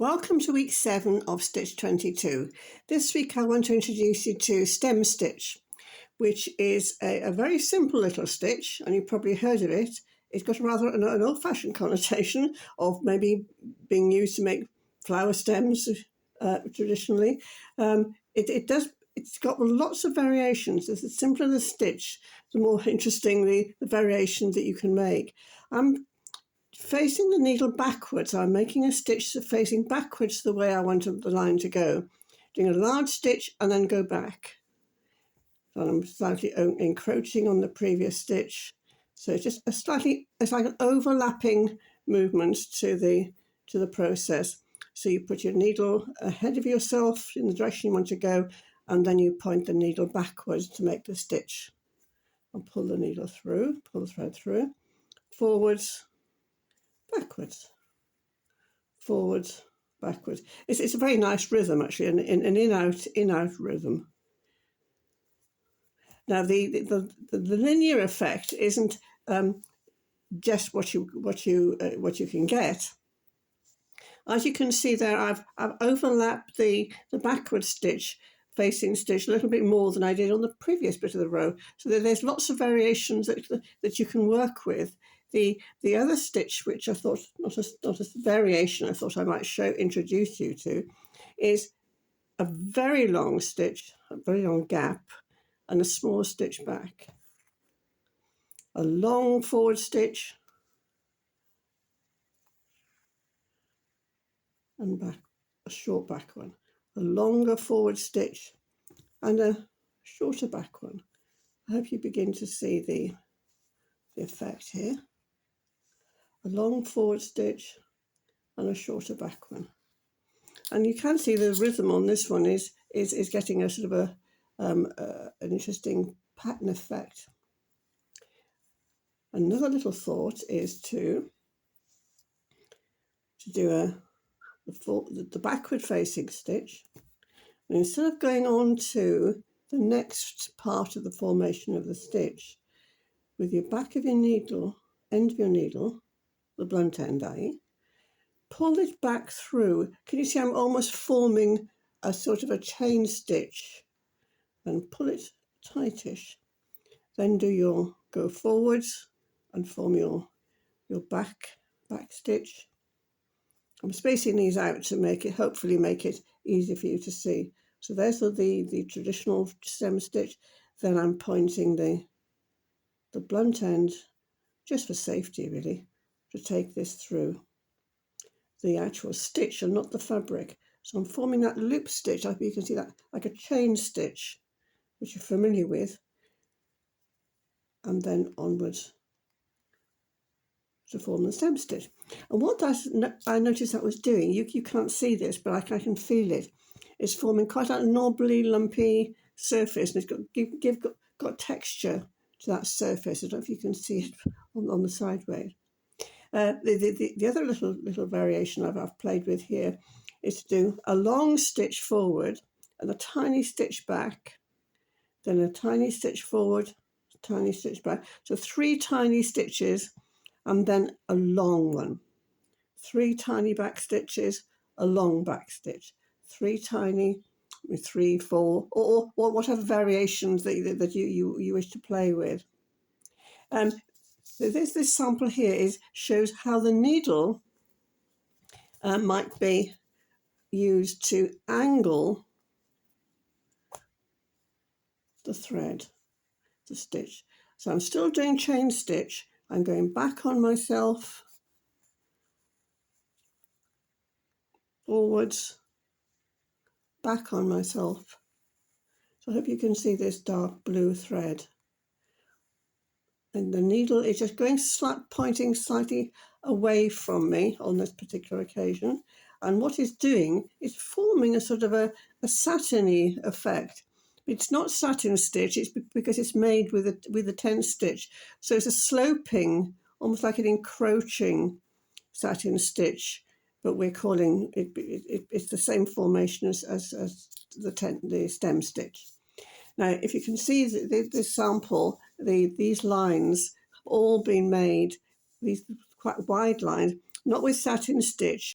Welcome to week 7 of Stitch 22. This week I want to introduce you to stem stitch, which is a very simple little stitch, and you've probably heard of it. It's got rather an old-fashioned connotation of maybe being used to make flower stems traditionally. It's got lots of variations. The simpler the stitch, the more interesting the variation that you can make. I'm facing the needle backwards. I'm making a stitch facing backwards the way I want the line to go. Doing a large stitch and then go back. So I'm slightly encroaching on the previous stitch. So it's just it's like an overlapping movement to the process. So you put your needle ahead of yourself in the direction you want to go, and then you point the needle backwards to make the stitch. I'll pull the needle through, pull the thread through, forwards, backwards, forwards, backwards. It's a very nice rhythm, actually, an in-out rhythm. Now the linear effect isn't just what you can get. As you can see there, I've overlapped the backward stitch facing stitch a little bit more than I did on the previous bit of the row. So there's lots of variations that you can work with. The other stitch, which I thought not a variation, I thought I might introduce you to, is a very long stitch, a very long gap, and a small stitch back. A long forward stitch and back, a short back one. A longer forward stitch and a shorter back one. I hope you begin to see the effect here. A long forward stitch and a shorter back one. And you can see the rhythm on this one is getting a sort of an interesting pattern effect. Another little thought is to do the backward facing stitch. And instead of going on to the next part of the formation of the stitch, with your back of your needle, end of your needle, the blunt end pull it back through. Can you see I'm almost forming a sort of a chain stitch, and pull it tightish. Then go forwards and form your back stitch. I'm spacing these out to hopefully make it easy for you to see. So there's the traditional stem stitch. Then I'm pointing the blunt end, just for safety really, to take this through the actual stitch and not the fabric. So I'm forming that loop stitch, like you can see that, like a chain stitch, which you're familiar with, and then onwards to form the stem stitch. And what I noticed that was doing, you can't see this, but I can feel it. It's forming quite a knobbly, lumpy surface, and it's got texture to that surface. I don't know if you can see it on the sideways. The other little variation I've played with here is to do a long stitch forward and a tiny stitch back, then a tiny stitch forward, tiny stitch back. So 3 tiny stitches and then a long one. 3 tiny back stitches, a long back stitch. 3 tiny, 3, 4, or whatever variations that you wish to play with. This sample here shows how the needle might be used to angle the thread, the stitch. So I'm still doing chain stitch. I'm going back on myself, forwards, back on myself. So I hope you can see this dark blue thread. And the needle is just pointing slightly away from me on this particular occasion. And what it's doing is forming a sort of a satiny effect. It's not satin stitch, it's because it's made with a 10 stitch. So it's a sloping, almost like an encroaching satin stitch, but we're calling it's the same formation as the stem stitch. Now, if you can see this sample, these lines have all been made, these quite wide lines, not with satin stitch,